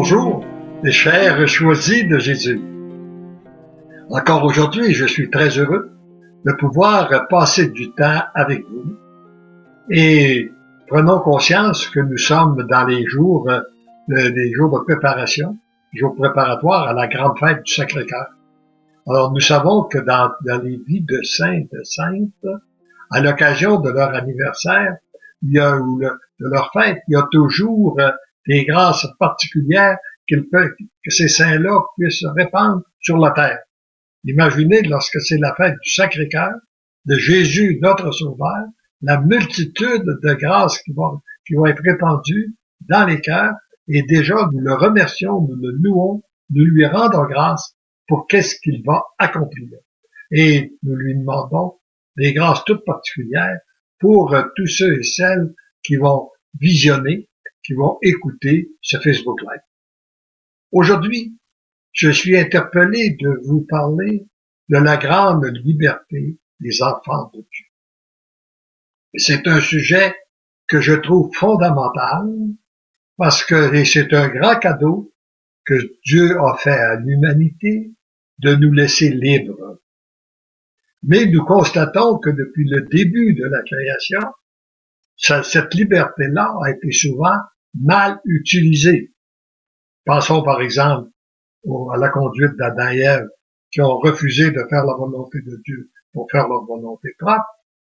Bonjour, les chers choisis de Jésus. Encore aujourd'hui, je suis très heureux de pouvoir passer du temps avec vous et prenons conscience que nous sommes dans les jours de préparation, jours préparatoires à la grande fête du Sacré-Cœur. Alors nous savons que dans les vies de saints, de saintes, à l'occasion de leur anniversaire, de leur fête, il y a toujours des grâces particulières que ces saints-là puissent répandre sur la terre. Imaginez, lorsque c'est la fête du Sacré-Cœur, de Jésus, notre Sauveur, la multitude de grâces qui vont être répandues dans les cœurs, et déjà nous le remercions, nous le louons, nous lui rendons grâce pour qu'est-ce qu'il va accomplir. Et nous lui demandons des grâces toutes particulières pour tous ceux et celles qui vont visionner, qui vont écouter ce Facebook Live. Aujourd'hui, je suis interpellé de vous parler de la grande liberté des enfants de Dieu. C'est un sujet que je trouve fondamental parce que c'est un grand cadeau que Dieu a fait à l'humanité de nous laisser libres. Mais nous constatons que depuis le début de la création, cette liberté-là a été souvent mal utilisée. Pensons par exemple à la conduite d'Adam et Ève qui ont refusé de faire la volonté de Dieu pour faire leur volonté propre,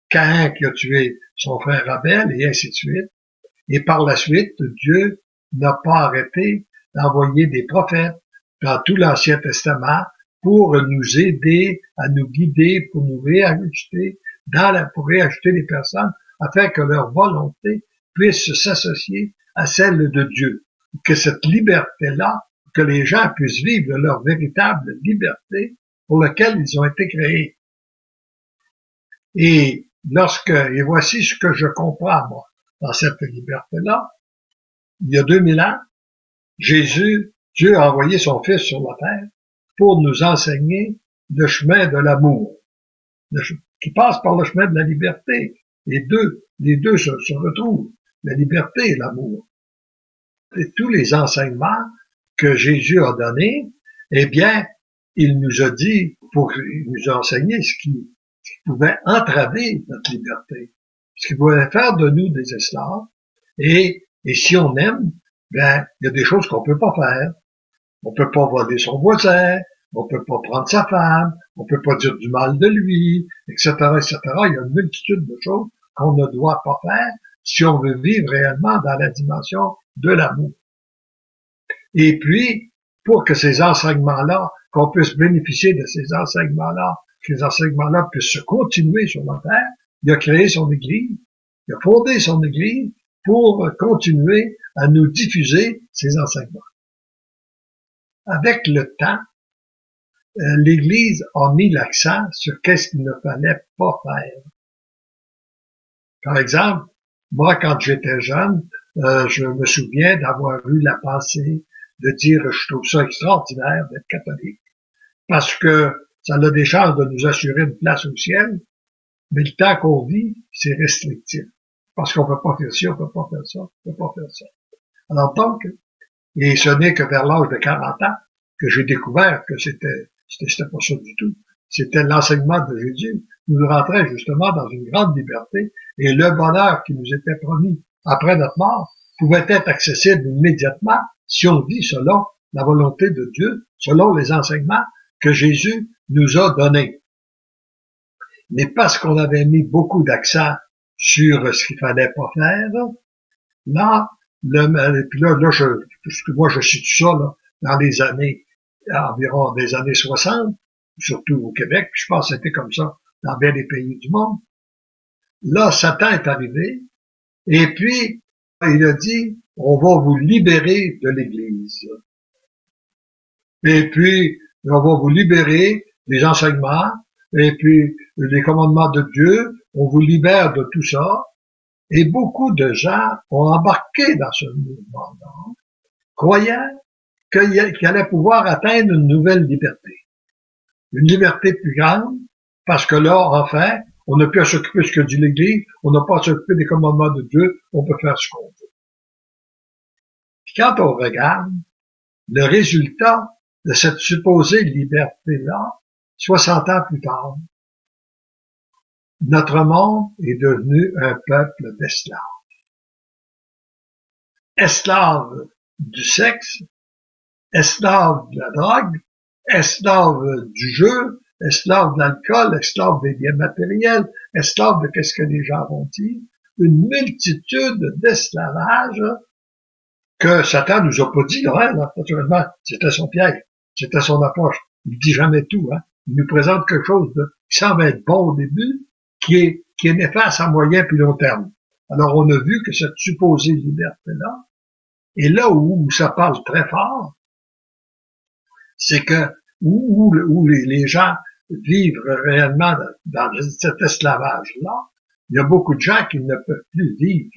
Caïn qui a tué son frère Abel et ainsi de suite. Et par la suite, Dieu n'a pas arrêté d'envoyer des prophètes dans tout l'Ancien Testament pour nous aider, à nous guider, pour nous réajuster pour réajuster les personnes afin que leur volonté puisse s'associer à celle de Dieu. Que cette liberté-là, que les gens puissent vivre leur véritable liberté pour laquelle ils ont été créés. Et voici ce que je comprends, moi, dans cette liberté-là. Il y a 2000 ans, Dieu a envoyé son Fils sur la terre pour nous enseigner le chemin de l'amour, qui passe par le chemin de la liberté. Les deux se retrouvent, la liberté et l'amour. Et tous les enseignements que Jésus a donnés, eh bien, il nous a dit, il nous a enseigné ce qui pouvait entraver notre liberté, ce qui pouvait faire de nous des esclaves. Et si on aime, ben, il y a des choses qu'on peut pas faire. On peut pas voler son voisin, on peut pas prendre sa femme, on peut pas dire du mal de lui, etc., etc. Il y a une multitude de choses qu'on ne doit pas faire si on veut vivre réellement dans la dimension de l'amour. Et puis, pour que ces enseignements-là, qu'on puisse bénéficier de ces enseignements-là, que ces enseignements-là puissent se continuer sur la terre, il a créé son Église, il a fondé son Église pour continuer à nous diffuser ces enseignements. Avec le temps, l'Église a mis l'accent sur qu'est-ce qu'il ne fallait pas faire. Par exemple, moi, quand j'étais jeune, je me souviens d'avoir eu la pensée de dire je trouve ça extraordinaire d'être catholique, parce que ça a des chances de nous assurer une place au ciel, mais le temps qu'on vit, c'est restrictif. Parce qu'on peut pas faire ci, on peut pas faire ça, on peut pas faire ça. Alors donc, et ce n'est que vers l'âge de 40 ans que j'ai découvert que c'était pas ça du tout. C'était l'enseignement de Jésus. Nous rentrions justement dans une grande liberté et le bonheur qui nous était promis après notre mort pouvait être accessible immédiatement si on vit selon la volonté de Dieu, selon les enseignements que Jésus nous a donnés. Mais parce qu'on avait mis beaucoup d'accent sur ce qu'il fallait pas faire, là, moi je situe ça là, dans les années, environ des années 60, surtout au Québec, je pense que c'était comme ça dans bien des pays du monde. Là, Satan est arrivé, et puis, il a dit, on va vous libérer de l'Église. Et puis, on va vous libérer des enseignements, et puis, les commandements de Dieu, on vous libère de tout ça. Et beaucoup de gens ont embarqué dans ce mouvement-là, croyant qu'ils allaient pouvoir atteindre une nouvelle liberté. Une liberté plus grande, parce que là, enfin, on n'a plus à s'occuper de ce que dit l'Église, on n'a pas à s'occuper des commandements de Dieu, on peut faire ce qu'on veut. Puis quand on regarde le résultat de cette supposée liberté-là, 60 ans plus tard. Notre monde est devenu un peuple d'esclaves. Esclaves du sexe, esclaves de la drogue, esclaves du jeu, esclaves de l'alcool, esclaves des biens matériels, esclaves de qu'est-ce que les gens vont dire. Une multitude d'esclavages que Satan nous a pas dit, là, naturellement, c'était son piège, c'était son approche. Il dit jamais tout, hein. Il nous présente quelque chose qui semble être bon au début, qui est néfaste à moyen puis long terme. Alors, on a vu que cette supposée liberté-là, et là où ça parle très fort, c'est que où les gens vivent réellement dans cet esclavage-là, il y a beaucoup de gens qui ne peuvent plus vivre.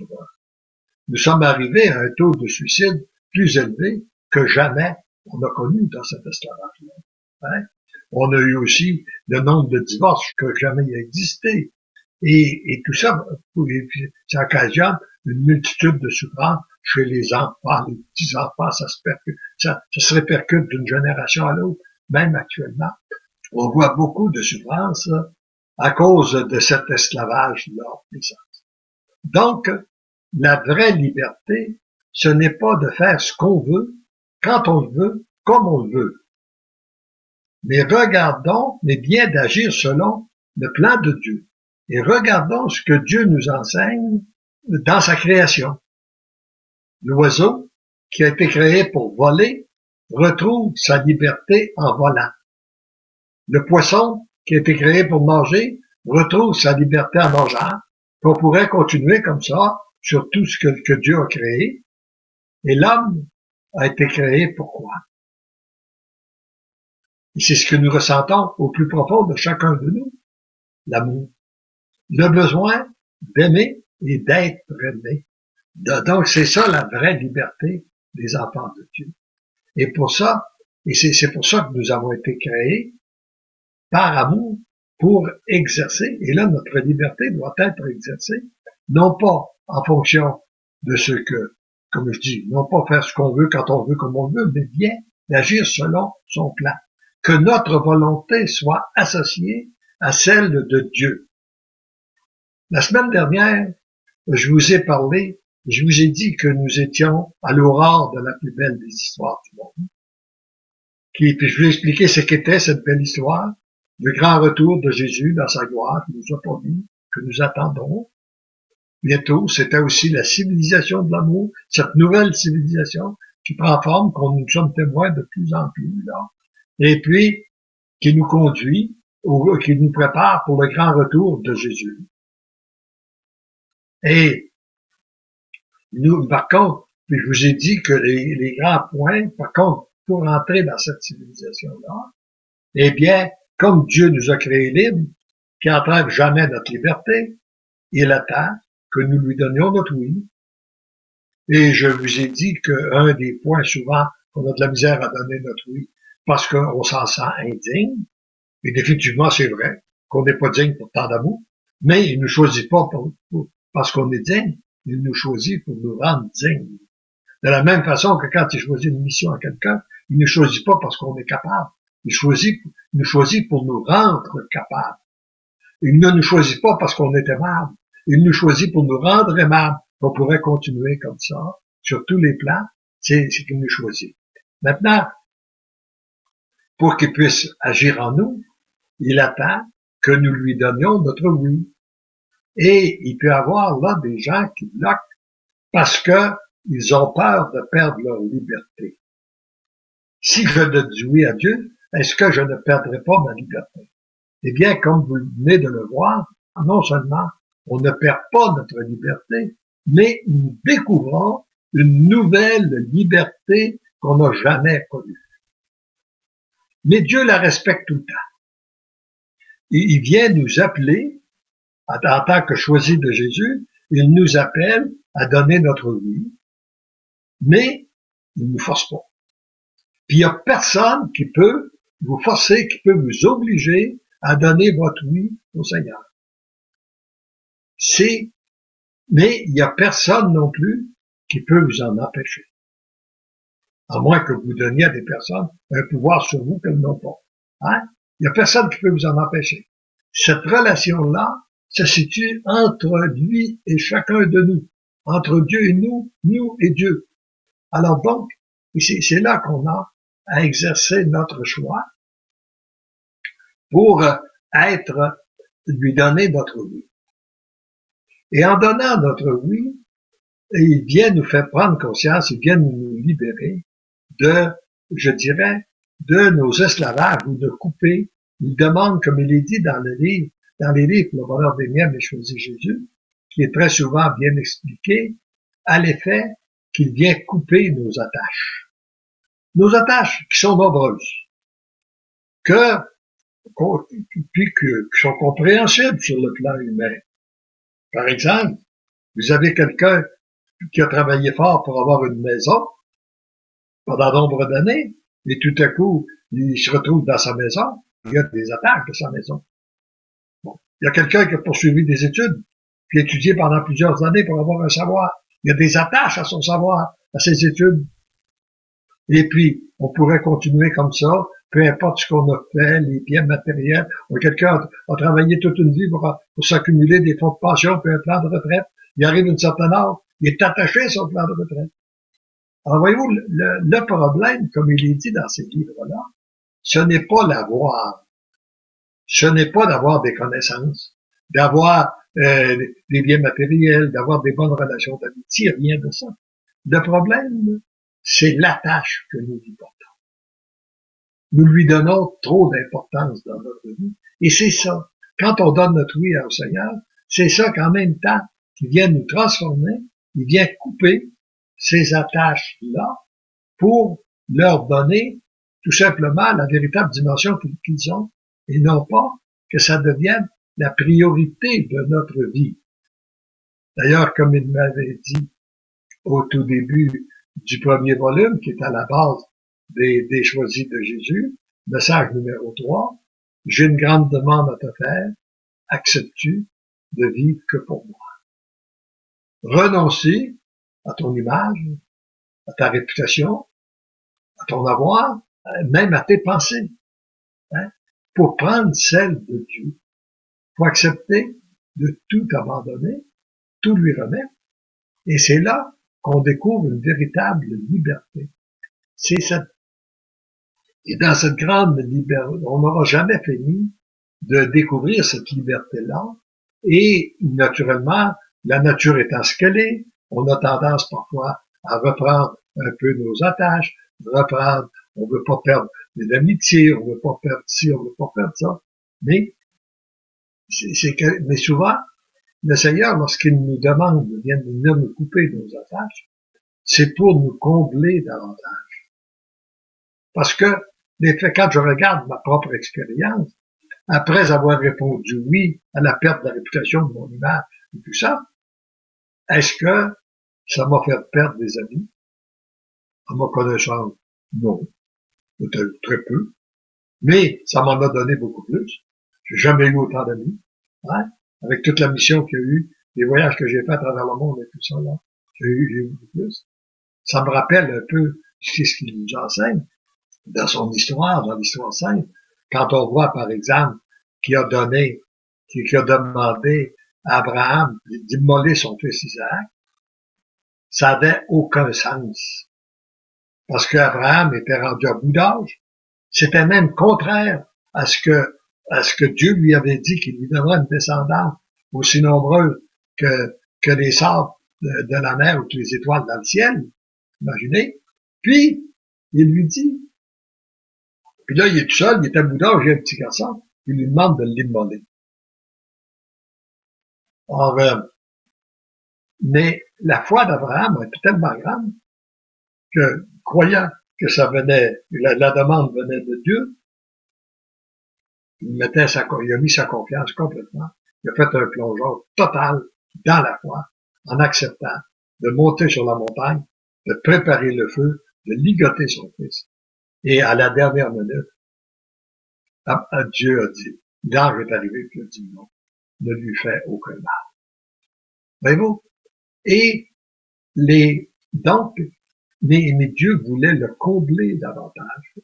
Nous sommes arrivés à un taux de suicide plus élevé que jamais on a connu dans cet esclavage-là. Hein? On a eu aussi le nombre de divorces que jamais il a existé. Et tout ça, ça occasionne une multitude de souffrances chez les enfants, les petits-enfants, ça se répercute d'une génération à l'autre. Même actuellement, on voit beaucoup de souffrances à cause de cet esclavage-là. Donc, la vraie liberté, ce n'est pas de faire ce qu'on veut, quand on le veut, comme on le veut. Mais regardons, mais bien d'agir selon le plan de Dieu. Et regardons ce que Dieu nous enseigne dans sa création. L'oiseau, qui a été créé pour voler, retrouve sa liberté en volant. Le poisson, qui a été créé pour manger, retrouve sa liberté en mangeant. On pourrait continuer comme ça sur tout ce que Dieu a créé. Et l'homme a été créé pour quoi? Et c'est ce que nous ressentons au plus profond de chacun de nous. L'amour. Le besoin d'aimer et d'être aimé. Donc, c'est ça la vraie liberté des enfants de Dieu. Et pour ça, et c'est pour ça que nous avons été créés par amour pour exercer. Et là, notre liberté doit être exercée, non pas en fonction de ce que, comme je dis, non pas faire ce qu'on veut quand on veut comme on veut, mais bien d'agir selon son plan. Que notre volonté soit associée à celle de Dieu. La semaine dernière, je vous ai parlé, je vous ai dit que nous étions à l'aurore de la plus belle des histoires du monde. Puis je vous ai expliqué ce qu'était cette belle histoire, le grand retour de Jésus dans sa gloire, qui nous a promis, que nous attendons. Bientôt, c'était aussi la civilisation de l'amour, cette nouvelle civilisation qui prend forme, qu'on nous sommes témoins de plus en plus, là. Et puis, qui nous conduit, ou qui nous prépare pour le grand retour de Jésus. Et nous, par contre, puis je vous ai dit que les grands points, par contre, pour entrer dans cette civilisation-là, eh bien, comme Dieu nous a créés libres, qui n'entrave jamais notre liberté, il attend que nous lui donnions notre oui. Et je vous ai dit qu'un des points souvent qu'on a de la misère à donner notre oui, parce qu'on s'en sent indigne, et définitivement c'est vrai, qu'on n'est pas digne pour tant d'amour, mais il ne nous choisit pas parce qu'on est digne, il nous choisit pour nous rendre dignes. De la même façon que quand il choisit une mission à quelqu'un, il ne choisit pas parce qu'on est capable, il nous choisit pour nous rendre capables. Il ne nous choisit pas parce qu'on est aimable, il nous choisit pour nous rendre aimables. On pourrait continuer comme ça, sur tous les plans, c'est qu'il nous choisit. Maintenant, pour qu'il puisse agir en nous, il attend que nous lui donnions notre oui. Et il peut y avoir là des gens qui bloquent parce que ils ont peur de perdre leur liberté. Si je dis oui à Dieu, est-ce que je ne perdrai pas ma liberté? Eh bien, comme vous venez de le voir, non seulement on ne perd pas notre liberté, mais nous découvrons une nouvelle liberté qu'on n'a jamais connue. Mais Dieu la respecte tout le temps. Il vient nous appeler, en tant que choisi de Jésus, il nous appelle à donner notre oui, mais il ne nous force pas. Puis il n'y a personne qui peut vous forcer, qui peut vous obliger à donner votre oui au Seigneur. Mais il n'y a personne non plus qui peut vous en empêcher. à moins que vous donniez à des personnes un pouvoir sur vous qu'elles n'ont pas. Hein? Il n'y a personne qui peut vous en empêcher. Cette relation-là se situe entre lui et chacun de nous, entre Dieu et nous, nous et Dieu. Alors donc, c'est là qu'on a à exercer notre choix pour lui donner notre oui. Et en donnant notre oui, il vient nous faire prendre conscience, il vient nous libérer de, je dirais, de nos esclavages ou de couper. Il demande, comme il est dit dans les livres, Le bonheur des miens, mais choisi Jésus, qui est très souvent bien expliqué, à l'effet qu'il vient couper nos attaches. Nos attaches qui sont nombreuses, qui sont compréhensibles sur le plan humain. Par exemple, vous avez quelqu'un qui a travaillé fort pour avoir une maison pendant nombre d'années, et tout à coup, il se retrouve dans sa maison, il y a des attaques de sa maison. Bon. Il y a quelqu'un qui a poursuivi des études, qui a étudié pendant plusieurs années pour avoir un savoir. Il y a des attaches à son savoir, à ses études. Et puis, on pourrait continuer comme ça, peu importe ce qu'on a fait, les biens matériels. Quelqu'un a travaillé toute une vie pour s'accumuler des fonds de pension, puis un plan de retraite. Il arrive une certaine âge, il est attaché à son plan de retraite. Alors, voyez-vous, le problème, comme il est dit dans ces livres-là, ce n'est pas l'avoir. Ce n'est pas d'avoir des connaissances, d'avoir des biens matériels, d'avoir des bonnes relations d'amitié, rien de ça. Le problème, c'est l'attache que nous lui portons. Nous lui donnons trop d'importance dans notre vie. Et c'est ça. Quand on donne notre oui au Seigneur, c'est ça qu'en même temps, qu'il vient nous transformer, il vient couper ces attaches-là pour leur donner tout simplement la véritable dimension qu'ils ont, et non pas que ça devienne la priorité de notre vie. D'ailleurs, comme il m'avait dit au tout début du premier volume, qui est à la base des choisis de Jésus, message numéro 3, j'ai une grande demande à te faire, acceptes-tu de vivre que pour moi? Renoncer à ton image, à ta réputation, à ton avoir, même à tes pensées, hein, pour prendre celle de Dieu, pour accepter de tout abandonner, tout lui remettre, et c'est là qu'on découvre une véritable liberté. C'est cette, et dans cette grande liberté, on n'aura jamais fini de découvrir cette liberté-là, et naturellement, la nature étant ce qu'elle est, on a tendance parfois à reprendre un peu nos attaches, on veut pas perdre des amitiés, on veut pas perdre ci, on veut pas perdre ça, mais mais souvent, le Seigneur, lorsqu'il nous demande de venir nous couper nos attaches, c'est pour nous combler davantage. Parce que, quand je regarde ma propre expérience, après avoir répondu oui à la perte de la réputation de mon image et tout ça, est-ce que ça m'a fait perdre des amis? À ma connaissance, non. Peut-être très peu. Mais ça m'en a donné beaucoup plus. J'ai jamais eu autant d'amis. Hein? Avec toute la mission qu'il y a eu, les voyages que j'ai faits à travers le monde et tout ça, là, j'ai eu beaucoup plus. Ça me rappelle un peu ce qu'il nous enseigne dans son histoire, dans l'histoire sainte. Quand on voit, par exemple, qu'il a demandé à Abraham d'immoler son fils Isaac, ça n'avait aucun sens. Parce qu'Abraham était rendu à bout d'âge. C'était même contraire à ce que Dieu lui avait dit qu'il lui donnerait une descendance aussi nombreuse que les sables de la mer ou que les étoiles dans le ciel. Imaginez. Puis, il lui dit, puis là, il est tout seul, il est à bout d'âge, il y a un petit garçon, il lui demande de l'immoler. Or, mais la foi d'Abraham était tellement grande que, croyant que ça venait, la demande venait de Dieu, il a mis sa confiance complètement. Il a fait un plongeon total dans la foi, en acceptant de monter sur la montagne, de préparer le feu, de ligoter son fils. Et à la dernière minute, Dieu a dit, l'ange est arrivé, puis il a dit non, ne lui fait aucun mal. Voyez-vous? Et donc, Mais Dieu voulait le combler davantage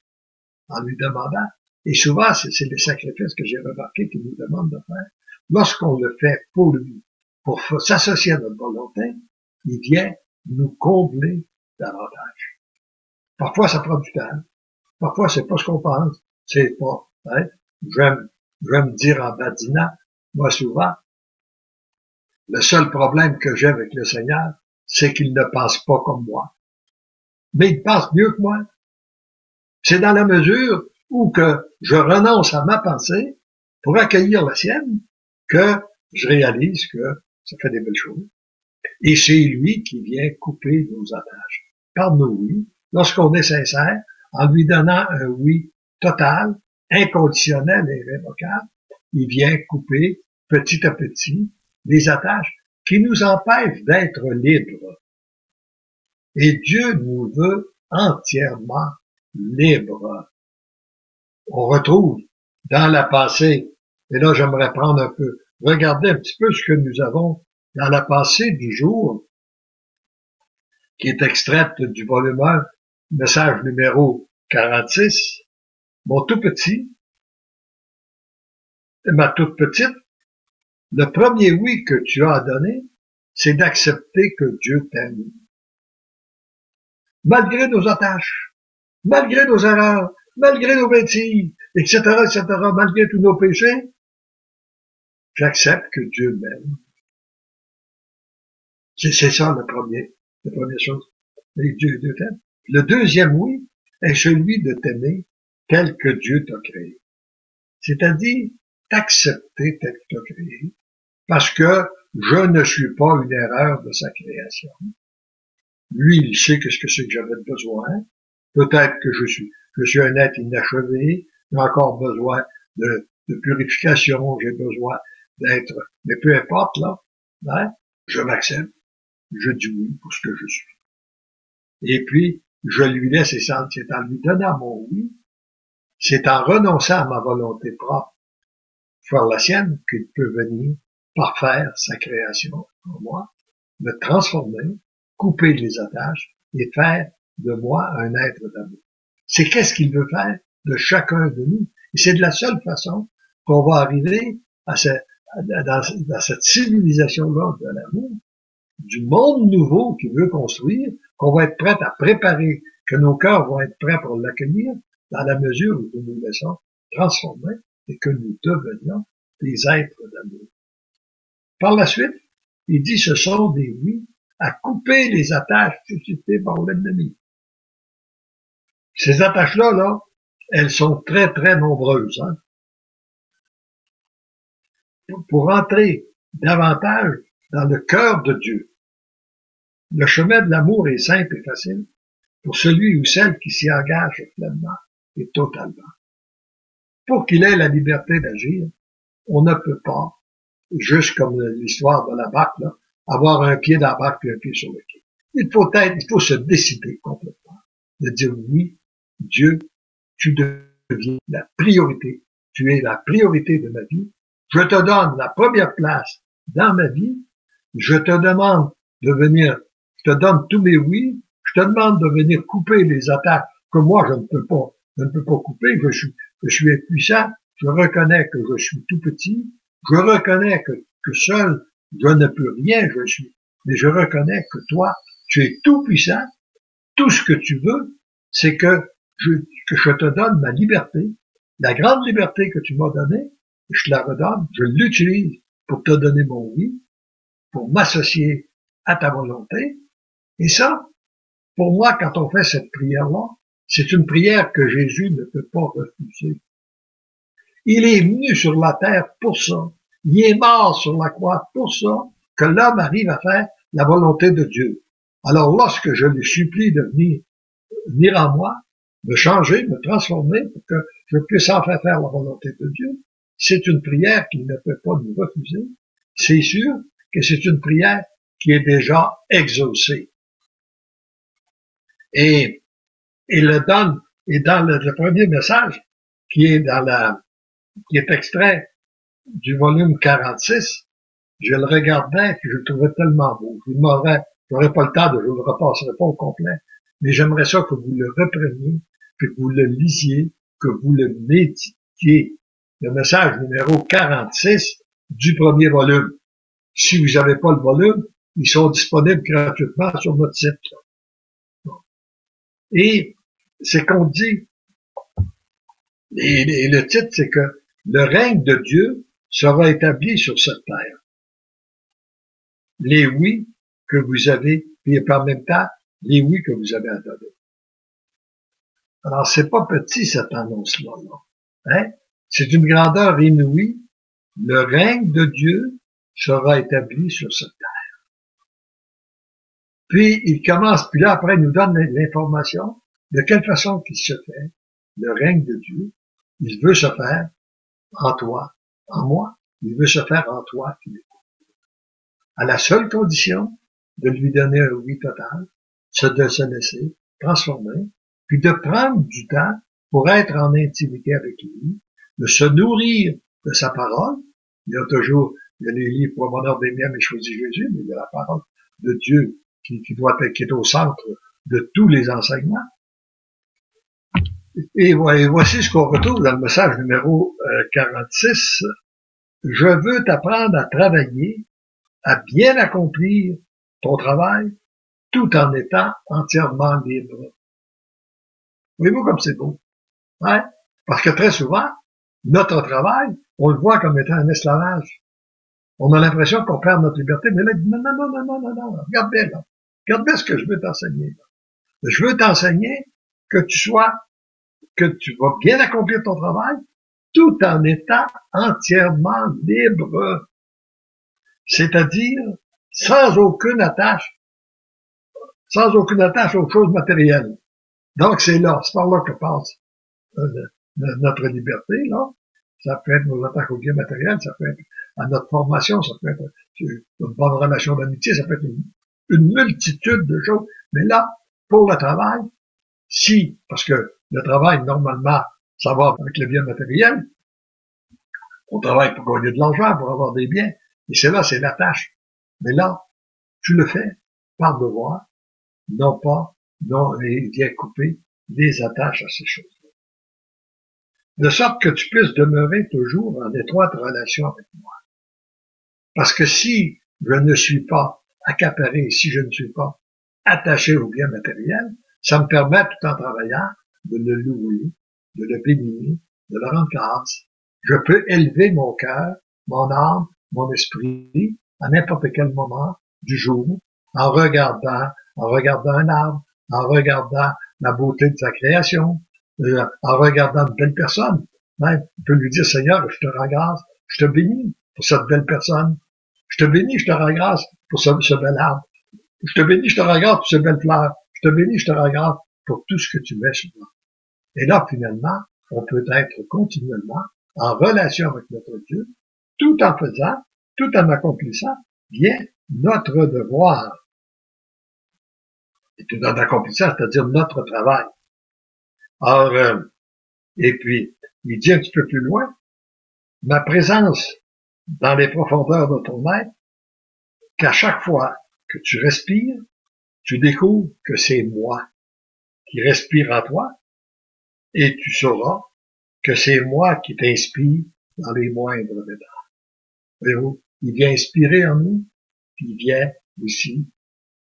en lui demandant, et souvent c'est les sacrifices que j'ai remarqué qu'il nous demande de faire, lorsqu'on le fait pour lui, pour s'associer à notre volonté, il vient nous combler davantage. Parfois ça prend du temps, parfois c'est pas ce qu'on pense, c'est pas, hein? Je vais me dire en badinant, moi souvent, le seul problème que j'ai avec le Seigneur, c'est qu'il ne pense pas comme moi. Mais il pense mieux que moi. C'est dans la mesure où que je renonce à ma pensée pour accueillir la sienne que je réalise que ça fait des belles choses. Et c'est lui qui vient couper nos attaches par nos oui, lorsqu'on est sincère, en lui donnant un oui total, inconditionnel et irrévocable, il vient couper petit à petit les attaches qui nous empêchent d'être libres. Et Dieu nous veut entièrement libres. On retrouve dans la pensée, et là j'aimerais prendre un peu, regarder un petit peu ce que nous avons dans la pensée du jour, qui est extraite du volume 1, message numéro 46, mon tout petit, ma toute petite, le premier oui que tu as donné, c'est d'accepter que Dieu t'aime. Malgré nos attaches, malgré nos erreurs, malgré nos bêtises, etc., malgré tous nos péchés, j'accepte que Dieu m'aime. C'est ça la première chose. Et Dieu t'aime. Le deuxième oui est celui de t'aimer tel que Dieu t'a créé. C'est-à-dire, t'accepter tel que t'a créé, parce que je ne suis pas une erreur de sa création. Lui, il sait que ce que c'est que j'avais besoin. Peut-être que je suis un être inachevé, j'ai encore besoin de purification, j'ai besoin d'être, mais peu importe, là, hein, je m'accepte, je dis oui pour ce que je suis. Et puis, je lui laisse, c'est en lui donnant mon oui, c'est en renonçant à ma volonté propre, faire la sienne, qu'il peut venir parfaire sa création en moi, me transformer, couper les attaches et faire de moi un être d'amour. C'est qu'est-ce qu'il veut faire de chacun de nous. Et c'est de la seule façon qu'on va arriver dans cette civilisation-là de l'amour, du monde nouveau qu'il veut construire, qu'on va être prêt à préparer, que nos cœurs vont être prêts pour l'accueillir, dans la mesure où nous nous laissons transformer et que nous devenions des êtres d'amour. Par la suite, il dit ce sont des oui à couper les attaches suscitées par l'ennemi. Ces attaches-là, là, elles sont très, très nombreuses. Hein? Pour entrer davantage dans le cœur de Dieu, le chemin de l'amour est simple et facile pour celui ou celle qui s'y engage pleinement et totalement. Pour qu'il ait la liberté d'agir, on ne peut pas, juste comme l'histoire de la barque, là, avoir un pied dans la barque et un pied sur le quai. Il faut se décider complètement de dire oui, Dieu, tu deviens la priorité. Tu es la priorité de ma vie. Je te donne la première place dans ma vie. Je te demande de venir, je te donne tous mes oui. Je te demande de venir couper les attaques que moi je ne peux pas couper. Je suis impuissant. Je reconnais que je suis tout petit. Je reconnais que seul je ne peux rien, mais je reconnais que toi, tu es tout puissant. Tout ce que tu veux, c'est que je te donne ma liberté, la grande liberté que tu m'as donnée, je te la redonne, je l'utilise pour te donner mon oui, pour m'associer à ta volonté. Et ça, pour moi, quand on fait cette prière-là, c'est une prière que Jésus ne peut pas refuser. Il est venu sur la terre pour ça. Il est mort sur la croix pour ça, que l'homme arrive à faire la volonté de Dieu. Alors lorsque je lui supplie de venir en moi, me changer, me transformer pour que je puisse enfin faire la volonté de Dieu, c'est une prière qu'il ne peut pas nous refuser. C'est sûr que c'est une prière qui est déjà exaucée. Et le donne, et dans le premier message, qui est extrait du volume 46, je le regardais et je le trouvais tellement beau. J'aurais pas le temps je le repasserai pas au complet. mais j'aimerais ça que vous le repreniez, que vous le lisiez, que vous le méditiez. Le message numéro 46 du premier volume. Si vous n'avez pas le volume, ils sont disponibles gratuitement sur notre site. Et c'est qu'on dit, et le titre, c'est que le règne de Dieu sera établi sur cette terre. Les oui que vous avez, et par même temps, les oui que vous avez entendus. Alors, c'est pas petit, cette annonce-là, là. Hein? C'est d'une grandeur inouïe. Le règne de Dieu sera établi sur cette terre. Puis, il commence, puis là, après, il nous donne l'information de quelle façon qu'il se fait. Le règne de Dieu, il veut se faire en toi, en moi. Il veut se faire en toi, à la seule condition de lui donner un oui total, de se laisser transformer, puis de prendre du temps pour être en intimité avec lui, de se nourrir de sa parole. Il y a toujours, il y a les livres pour bonheur des miens, mais choisis Jésus, mais il y a la parole de Dieu qui est au centre de tous les enseignements. Et voici ce qu'on retrouve dans le message numéro 46. Je veux t'apprendre à travailler, à bien accomplir ton travail, tout en étant entièrement libre. Voyez-vous comme c'est beau? Ouais? Parce que très souvent, notre travail, on le voit comme étant un esclavage. On a l'impression qu'on perd notre liberté, mais là, non, regarde bien là. Regarde bien ce que je veux t'enseigner. Je veux t'enseigner que tu vas bien accomplir ton travail, tout en étant entièrement libre. C'est-à-dire, sans aucune attache aux choses matérielles. Donc, c'est par là que passe notre liberté, là. Ça peut être nos attaques aux biens matériels, ça peut être à notre formation, ça peut être une bonne relation d'amitié, ça peut être une multitude de choses. Mais là, pour le travail, parce que le travail, normalement, ça va avec les biens matériels. On travaille pour gagner de l'argent, pour avoir des biens. Et c'est la tâche. Mais là, tu le fais par devoir, et viens couper les attaches à ces choses-là. De sorte que tu puisses demeurer toujours en étroite relation avec moi. Parce que si je ne suis pas accaparé, si je ne suis pas attaché aux biens matériels, ça me permet, tout en travaillant, de le louer, de le bénir, de le rendre grâce. Je peux élever mon cœur, mon âme, mon esprit, à n'importe quel moment du jour, en regardant un arbre, en regardant la beauté de sa création, en regardant une belle personne. Même, tu peux lui dire, Seigneur, je te rends grâce, je te bénis pour cette belle personne. Je te bénis, je te rends grâce pour ce bel arbre. Je te bénis, je te rends grâce pour ces belles fleurs. Je te bénis, je te rends grâce pour tout ce que tu mets sur moi. Et là, finalement, on peut être continuellement en relation avec notre Dieu, tout en accomplissant bien notre devoir. Et tout en accomplissant, c'est-à-dire notre travail. Or, et puis, il dit un petit peu plus loin, ma présence dans les profondeurs de ton être, qu'à chaque fois que tu respires, tu découvres que c'est moi qui respire en toi, et tu sauras que c'est moi qui t'inspire dans les moindres détails. Voyez-vous, il vient inspirer en nous, puis il vient aussi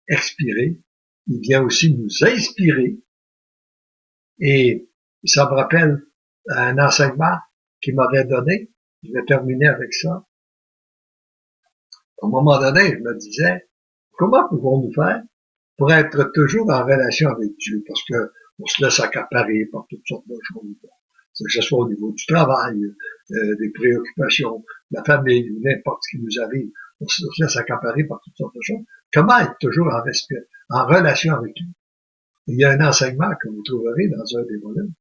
expirer, il vient aussi nous inspirer, et ça me rappelle un enseignement qu'il m'avait donné, je vais terminer avec ça. À un moment donné, je me disais, comment pouvons-nous faire pour être toujours en relation avec Dieu? Parce que on se laisse accaparer par toutes sortes de choses, que ce soit au niveau du travail, des préoccupations, la famille, ou n'importe ce qui nous arrive, on se laisse accaparer par toutes sortes de choses. Comment être toujours en relation avec lui? Il y a un enseignement que vous trouverez dans un des volumes,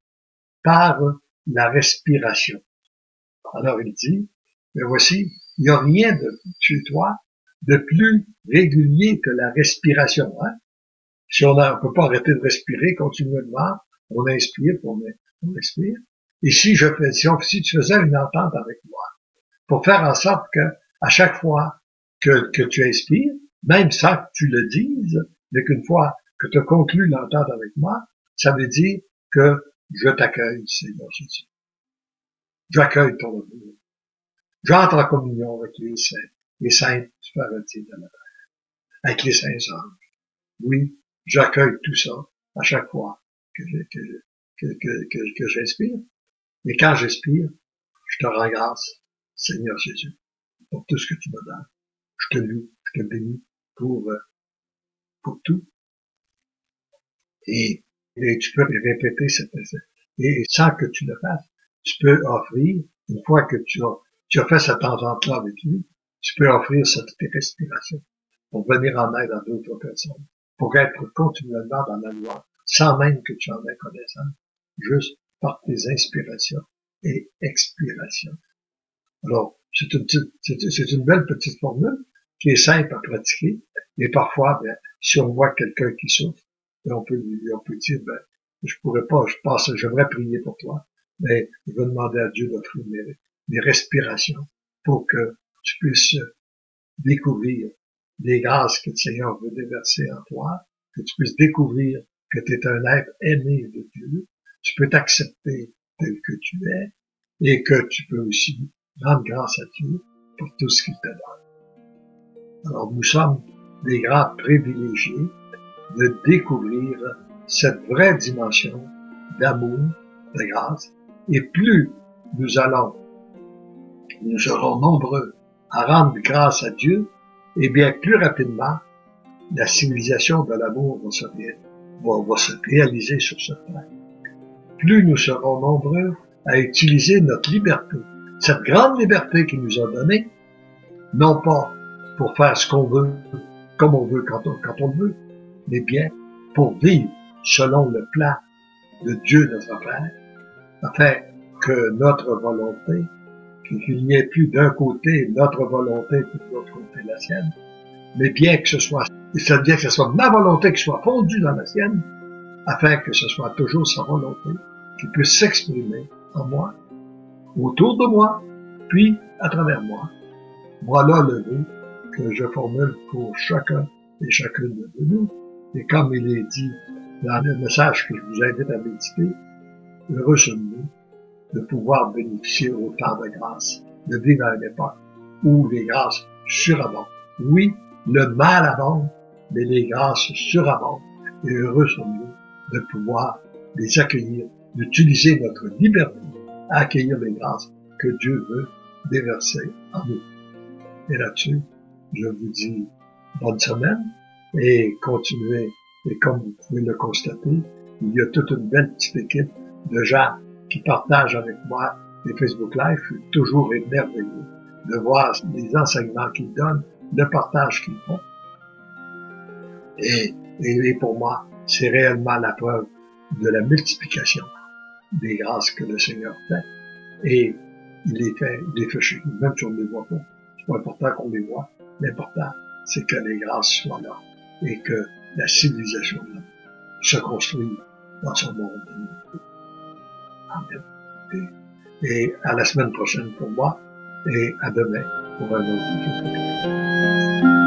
par la respiration. Alors il dit, mais voici, il n'y a rien chez toi de plus régulier que la respiration. Hein? Si on ne peut pas arrêter de respirer continuellement, on inspire, on expire. Et si tu faisais une entente avec moi, pour faire en sorte que à chaque fois que tu inspires, même sans que tu le dises, mais qu'une fois que tu as conclu l'entente avec moi, ça veut dire que je t'accueille, Seigneur Jésus. J'accueille ton amour. J'entre en communion avec les saintes du paradis de la terre, avec les saints anges. Oui, j'accueille tout ça à chaque fois que j'inspire. Et quand j'expire, je te rends grâce, Seigneur Jésus, pour tout ce que tu me donnes. Je te loue, je te bénis pour tout. Et tu peux répéter et sans que tu le fasses, tu peux offrir, une fois que tu as fait cette entente-là avec lui, tu peux offrir cette respiration pour venir en aide à d'autres personnes, pour être continuellement dans la loi, sans même que tu en aies connaissance, juste par tes inspirations et expirations. Alors, c'est une belle petite formule qui est simple à pratiquer, et parfois, si on voit quelqu'un qui souffre, on peut dire, je pourrais pas, j'aimerais prier pour toi, mais je vais demander à Dieu d'offrir mes respirations pour que tu puisses découvrir les grâces que le Seigneur veut déverser en toi, que tu puisses découvrir que tu es un être aimé de Dieu, tu peux t'accepter tel que tu es, et que tu peux aussi rendre grâce à Dieu pour tout ce qu'il te donne. Alors nous sommes des grands privilégiés de découvrir cette vraie dimension d'amour, de grâce, et plus nous serons nombreux à rendre grâce à Dieu, et bien plus rapidement, la civilisation de l'amour va se réaliser sur cette terre. Plus nous serons nombreux à utiliser notre liberté, cette grande liberté qu'il nous a donnée, non pas pour faire ce qu'on veut, comme on veut, quand on le veut, mais bien pour vivre selon le plan de Dieu notre Père, afin que notre volonté, qu'il n'y ait plus d'un côté notre volonté puis de l'autre côté la sienne, mais bien que ce soit ma volonté qui soit fondue dans la sienne, afin que ce soit toujours sa volonté qui puisse s'exprimer en moi, autour de moi, puis à travers moi. Voilà le vœu que je formule pour chacun et chacune de nous. Et comme il est dit dans le message que je vous invite à méditer, heureux sommes-nous de pouvoir bénéficier autant de grâces, de vivre à une époque où les grâces surabondent. Oui, le mal abonde, mais les grâces surabondent. Et heureux sommes-nous de pouvoir les accueillir, d'utiliser notre liberté à accueillir les grâces que Dieu veut déverser en nous. Et là-dessus, je vous dis bonne semaine et continuez. Et comme vous pouvez le constater, il y a toute une belle petite équipe de gens qui partagent avec moi les Facebook Live. Je suis toujours émerveillé de voir les enseignements qu'ils donnent, le partage qu'ils font. Et pour moi, c'est réellement la preuve de la multiplication des grâces que le Seigneur fait. Et il les fait chez nous, même si on ne les voit pas. C'est pas important qu'on les voit. L'important, c'est que les grâces soient là et que la civilisation là, se construise dans son monde. Amen. Et à la semaine prochaine pour moi et à demain pour un autre.